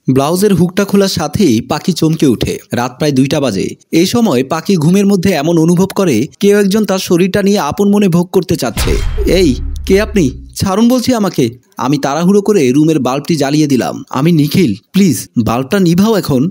ব্লাউজের হুকটা খোলার সাথেই পাখি চমকে ওঠে। রাত প্রায় 2টা বাজে। এই সময় পাখি ঘুমের মধ্যে এমন অনুভব করে কেউ একজন তার শরীরটা নিয়ে আপন মনে ভোগ করতে চাচ্ছে। এই, কে আপনি? ছাড়ুন বলছি আমাকে। আমি তাড়াহুড়ো করে রুমের বাল্বটি জ্বালিয়ে দিলাম। আমি নিখিল, প্লিজ বাল্বটা নিভাও এখন।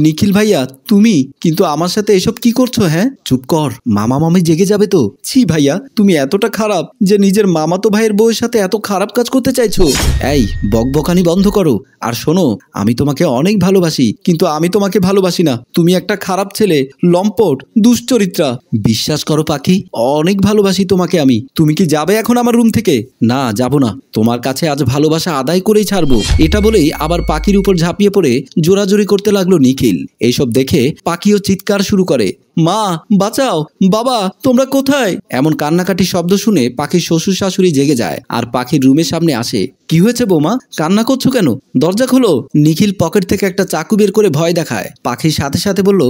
নিখিল ভাইয়া তুমি? কিন্তু আমার সাথে এসব কি করছো? হ্যাঁ, চুপ কর, মামা মামি জেগে যাবে তো। ছি ভাইয়া, তুমি এতটা খারাপ যে নিজের মামাতো ভাইয়ের বউয়ের সাথে এত খারাপ কাজ করতে চাইছো? এই বকবকানি বন্ধ করো। আর শোনো, আমি তোমাকে অনেক ভালোবাসি, কিন্তু আমি তোমাকে ভালোবাসি না। তুমি একটা খারাপ ছেলে, লম্পট, দুশ্চরিত্রা। বিশ্বাস করো পাখি, অনেক ভালোবাসি তোমাকে আমি। তুমি কি যাবে এখন আমার রুম থেকে? না, যাব না। তোমার কাছে আজ ভালোবাসা আদায় করেই ছাড়বো। এটা বলেই আবার পাখির উপর ঝাঁপিয়ে পড়ে জোরাজোরি করতে লাগলো নিখিল। এইসব দেখে পাখিও চিৎকার শুরু করে, মা বাঁচাও, বাবা তোমরা কোথায়? এমন কান্নাকাটি শব্দ শুনে পাখির শ্বশুর শাশুড়ি জেগে যায় আর পাখির রুমের সামনে আসে। কি হয়েছে বৌমা, কান্না করছো কেন? দরজা খোলো। নিখিল পকেট থেকে একটা চাকু বের করে ভয় দেখায়। পাখির সাথে সাথে বলল,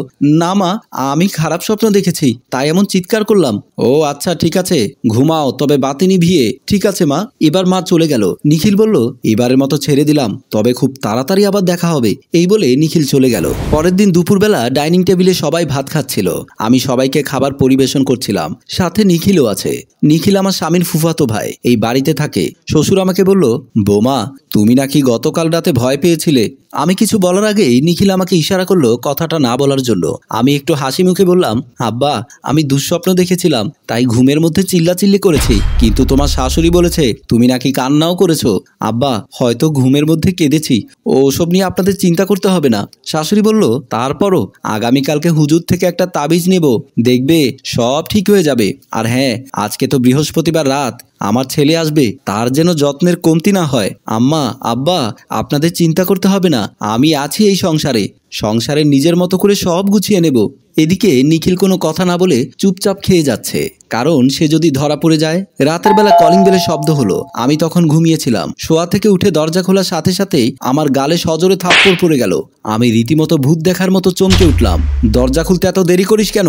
না মা, আমি খারাপ স্বপ্ন দেখেছি, তাই এমন চিৎকার করলাম। ও আচ্ছা, ঠিক আছে, ঘুমাও, তবে বাতি নিভিয়ে। ঠিক আছে মা। এবার মা চলে গেল। নিখিল বলল, এবারের মতো ছেড়ে দিলাম, তবে খুব তাড়াতাড়ি আবার দেখা হবে। এই বলে নিখিল চলে গেল। পরের দিন দুপুরবেলা ডাইনিং টেবিলে সবাই ভাত খাচ্ছিল। আমি সবাইকে খাবার পরিবেশন করছিলাম, সাথে নিখিলও আছে। নিখিল আমার স্বামীর ফুফাতো ভাই, এই বাড়িতে থাকে। শ্বশুর আমাকে বলল, বৌমা তুমি নাকি গতকাল রাতে ভয় পেয়েছিলে। আমি কিছু বলার আগেই নিখিল আমাকে ইশারা করলো কথাটা না বলার জন্য। আমি একটু হাসি মুখে বললাম, আব্বা আমি দুঃস্বপ্ন দেখেছিলাম, তাই ঘুমের মধ্যে চিল্লাচিল্লি করেছি। কিন্তু তোমার শাশুড়ি বলেছে তুমি নাকি কান্নাও করেছো। আব্বা হয়তো ঘুমের মধ্যে কেঁদেছি, ওসব নিয়ে আপনাদের চিন্তা করতে হবে না। শাশুড়ি বলল, তারপরও আগামীকালকে হুজুর থেকে একটা তাবিজ নেব, দেখবে সব ঠিক হয়ে যাবে। আর হ্যাঁ, আজকে তো বৃহস্পতিবার রাত, আমার ছেলে আসবে, তার যেন যত্নের কমতি না হয়। আম্মা আব্বা আপনাদের চিন্তা করতে হবে না, আমি আছি এই সংসারে নিজের মতো করে সব গুছিয়ে নেব। এদিকে নিখিল কোনো কথা না বলে চুপচাপ খেয়ে যাচ্ছে, কারণ সে যদি ধরা পড়ে যায়। রাতের বেলা কলিং বেলের শব্দ হলো। আমি তখন ঘুমিয়েছিলাম। শোয়া থেকে উঠে দরজা খোলার সাথে সাথেই আমার গালে সজোরে থাপ্পড় পড়ে গেল। আমি রীতিমতো ভূত দেখার মতো চমকে উঠলাম। দরজা খুলতে এত দেরি করিস কেন?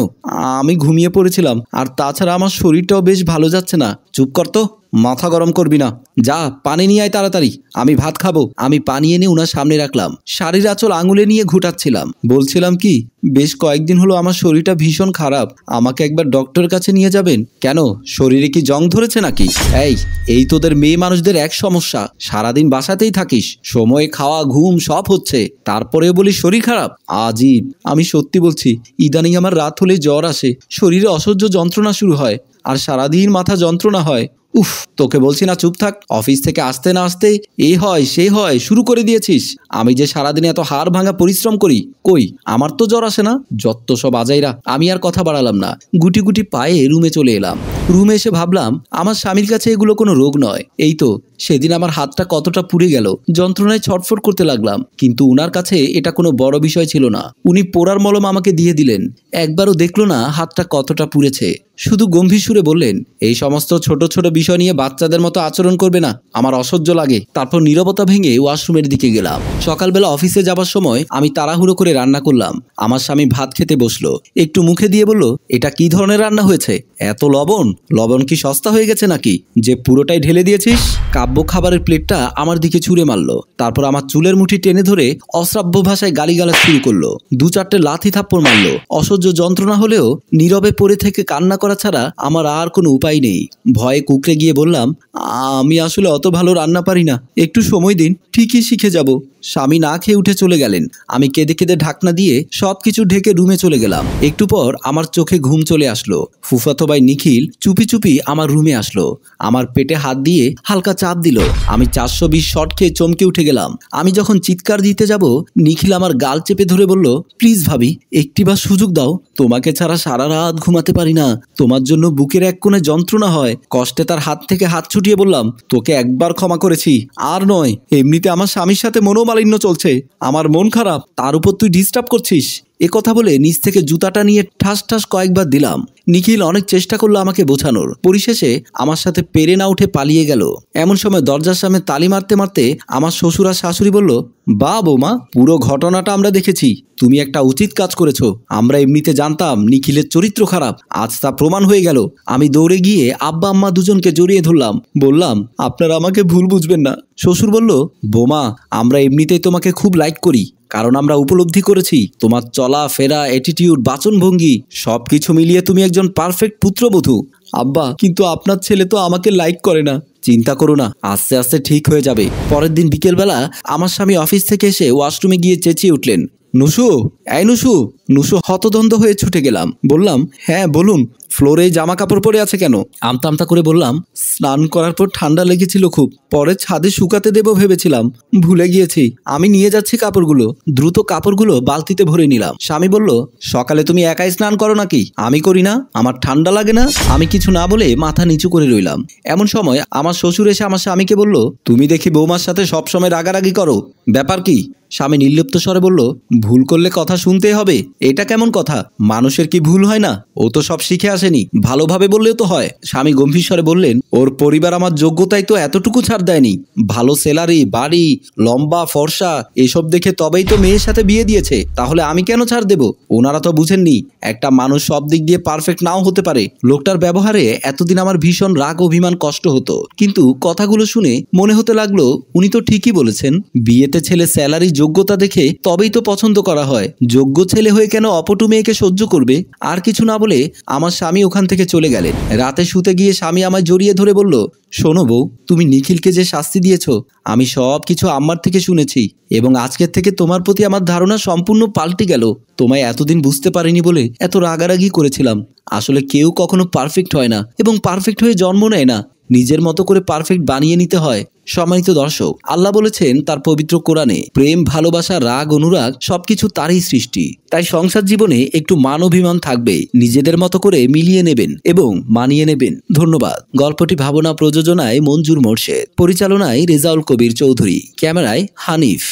আমি ঘুমিয়ে পড়েছিলাম, আর তাছাড়া আমার শরীরটাও বেশ ভালো যাচ্ছে না। চুপ কর তো, মাথা গরম করবি না। যা পানি নিয়ে আয় তাড়াতাড়ি, আমি ভাত খাবো। আমি পানি এনে উনার সামনে রাখলাম। শাড়ির আঁচল আঙুলে নিয়ে ঘুটাচ্ছিলাম। বলছিলাম কি, বেশ কয়েকদিন হলো আমার শরীরটা ভীষণ খারাপ, আমাকে একবার ডক্টরের কাছে নিয়ে যাবেন। কেন, শরীরে কি জং ধরেছে নাকি? এই তোদের মেয়ে মানুষদের এক সমস্যা, সারাদিন বাসাতেই থাকিস, সময়ে খাওয়া ঘুম সব হচ্ছে, তারপরেও বলি শরীর খারাপ। আজীব। আমি সত্যি বলছি, ইদানিং আমার রাত হলে জ্বর আসে, শরীরে অসহ্য যন্ত্রণা শুরু হয়, আর সারাদিন মাথা যন্ত্রণা হয়। উফ, তোকে বলছি না চুপ থাক। অফিস থেকে আসতে না আসতে এ হয় সে হয় শুরু করে দিয়েছিস। আমি যে সারাদিনে এত হাড় ভাঙা পরিশ্রম করি, কই আমার তো জ্বর আসে না। যত সব আজাইরা। আমি আর কথা বাড়ালাম না, গুটি গুটি পায়ে রুমে চলে এলাম। রুমে এসে ভাবলাম আমার স্বামীর কাছে এগুলো কোনো রোগ নয়। এই তো সেদিন আমার হাতটা কতটা পুড়ে গেল, যন্ত্রণায় ছটফট করতে লাগলাম, কিন্তু উনার কাছে এটা কোনো বড় বিষয় ছিল না। উনি পোড়ার মলম আমাকে দিয়ে দিলেন, একবারও দেখলো না হাতটা কতটা পুড়েছে। শুধু গম্ভীর সুরে বললেন, এই সমস্ত ছোট ছোট বিষয় নিয়ে বাচ্চাদের মতো আচরণ করবে না, আমার অসহ্য লাগে। তারপর নীরবতা ভেঙে ওয়াশরুমের দিকে গেলাম। সকালবেলা অফিসে যাবার সময় আমি তাড়াহুড়ো করে রান্না করলাম। আমার স্বামী ভাত খেতে বসলো, একটু মুখে দিয়ে বলল, এটা কি ধরনের রান্না হয়েছে? এত লবণ কি সস্তা হয়ে গেছে নাকি যে পুরোটাই ঢেলে দিয়েছিস? কাব্য খাবারের প্লেটটা আমার দিকে ছুঁড়ে মারলো, তারপর আমার চুলের মুঠি টেনে ধরে অশ্রাব্য ভাষায় গালিগালাজ শুরু করলো। 2-4টে লাথি থাপ্পড় মারলো। অসহ্য যন্ত্রণা হলেও নীরবে পড়ে থেকে কান্না করা ছাড়া আমার আর কোনো উপায় নেই। ভয়ে কুকড়ে গিয়ে বললাম, আমি আসলে অত ভালো রান্না পারি না, একটু সময় দিন, ঠিকই শিখে যাব। স্বামী না খেয়ে উঠে চলে গেলেন। আমি কেঁদে কেঁদে ঢাকনা দিয়ে সবকিছু ঢেকে রুমে চলে গেলাম। একটু পর আমার চোখে ঘুম চলে আসলো। ফুফাতো ভাই নিখিল চুপি চুপি আমার রুমে আসলো, আমার পেটে হাত দিয়ে হালকা চাপ দিল। আমি 420 শট খেয়ে চমকে উঠে গেলাম। আমি যখন চিৎকার দিতে যাব, নিখিল আমার গাল চেপে ধরে বলল, প্লিজ ভাবি, একটিবার সুযোগ দাও, তোমাকে ছাড়া সারা রাত ঘুমাতে পারি না, তোমার জন্য বুকের এক কোণে যন্ত্রণা হয়। কষ্টে তার হাত থেকে হাত ছুটিয়ে বললাম, তোকে একবার ক্ষমা করেছি, আর নয়। এমনিতে আমার স্বামীর সাথে মনোমালিন্য চলছে, আমার মন খারাপ, তার উপর তুই ডিস্টার্ব করছিস। এ কথা বলে নিচ থেকে জুতাটা নিয়ে ঠাস ঠাস কয়েকবার দিলাম। নিখিল অনেক চেষ্টা করলো আমাকে বোঝানোর, পরিশেষে আমার সাথে পেরে না উঠে পালিয়ে গেল। এমন সময় দরজার সামনে তালি মারতে মারতে আমার শ্বশুর আর শাশুড়ি বলল, বা বৌমা, পুরো ঘটনাটা আমরা দেখেছি, তুমি একটা উচিত কাজ করেছো। আমরা এমনিতে জানতাম নিখিলের চরিত্র খারাপ, আজ তা প্রমাণ হয়ে গেল। আমি দৌড়ে গিয়ে আব্বা আম্মা দুজনকে জড়িয়ে ধরলাম, বললাম আপনারা আমাকে ভুল বুঝবেন না। শ্বশুর বলল, বৌমা, আমরা এমনিতেই তোমাকে খুব লাইক করি, কারণ আমরা উপলব্ধি করেছি তোমার চলা ফেরা, অ্যাটিটিউড, বাচনভঙ্গি সবকিছু মিলিয়ে তুমি একজন পারফেক্ট পুত্রবধূ। আব্বা, কিন্তু আপনার ছেলে তো আমাকে লাইক করে না। চিন্তা করো না, আস্তে আস্তে ঠিক হয়ে যাবে। পরের দিন বিকেলবেলা আমার স্বামী অফিস থেকে এসে ওয়াশরুমে গিয়ে চেঁচিয়ে উঠলেন, নুসু, এই নুসু। নুসু হতদন্ত হয়ে ছুটে গেলাম, বললাম, হ্যাঁ বলুন। ফ্লোরে জামা কাপড় পরে আছে কেন? আমতা আমতা করে বললাম, স্নান করার পর ঠান্ডা লেগেছিল খুব, পরে ছাদে শুকাতে দেবো ভেবেছিলাম, ভুলে গিয়েছি। আমি নিয়ে যাচ্ছি কাপড়গুলো। দ্রুত কাপড়গুলো বালতিতে ভরে নিলাম। স্বামী বলল, সকালে তুমি একাই স্নান করো নাকি? আমি করি না, আমার ঠান্ডা লাগে না। আমি কিছু না বলে মাথা নিচু করে রইলাম। এমন সময় আমার শ্বশুর এসে আমার স্বামীকে বলল, তুমি দেখি বৌমার সাথে সবসময় রাগারাগি করো, ব্যাপার কি? স্বামী নির্লিপ্ত স্বরে বলল, ভুল করলে কথা শুনতেই হবে, এটা কেমন কথা? মানুষের কি ভুল হয় না? ও তো সব শিখে আসেনি, ভালোভাবে বললেও তো হয়। স্বামী গম্ভীর স্বরে বললেন, ওর পরিবার আমার যোগ্যতায় তো এতটুকু ছাড় দেয়নি। ভালো স্যালারি, বাড়ি, লম্বা ফর্সা, এসব দেখে তবেই তো মেয়ের সাথে বিয়ে দিয়েছে। তাহলে আমি কেন ছাড় দেব? ওনারা তো বুঝেননি একটা মানুষ সব দিক দিয়ে পারফেক্ট নাও হতে পারে। লোকটার ব্যবহারে এতদিন আমার ভীষণ রাগ, অভিমান, কষ্ট হতো, কিন্তু কথাগুলো শুনে মনে হতে লাগলো উনি তো ঠিকই বলেছেন। বিয়েতে ছেলে স্যালারি, যোগ্যতা দেখে তবেই তো পছন্দ করা হয়। যোগ্য ছেলে হয়ে কেন অপটু মেয়েকে সহ্য করবে? আর কিছু না বলে আমার স্বামী ওখান থেকে চলে গেলেন। রাতে শুতে গিয়ে স্বামী আমায় জড়িয়ে ধরে বলল, শোনো বউ, তুমি নিখিলকে যে শাস্তি দিয়েছ, আমি সব কিছু আম্মার থেকে শুনেছি, এবং আজকের থেকে তোমার প্রতি আমার ধারণা সম্পূর্ণ পাল্টে গেল। তোমায় এতদিন বুঝতে পারিনি বলে এত রাগারাগি করেছিলাম। আসলে কেউ কখনো পারফেক্ট হয় না, এবং পারফেক্ট হয়ে জন্ম নেয় না, নিজের মতো করে পারফেক্ট বানিয়ে নিতে হয়। সম্মানিত দর্শক, আল্লাহ বলেছেন তার পবিত্র কোরআনে, প্রেম, ভালোবাসা, রাগ, অনুরাগ সবকিছু তারই সৃষ্টি। তাই সংসার জীবনে একটু মান অভিমান থাকবে, নিজেদের মতো করে মিলিয়ে নেবেন এবং মানিয়ে নেবেন। ধন্যবাদ। গল্পটি ভাবনা প্রযোজনায় মঞ্জুর মোর্শেদ, পরিচালনায় রেজাউল কবির চৌধুরী, ক্যামেরায় হানিফ।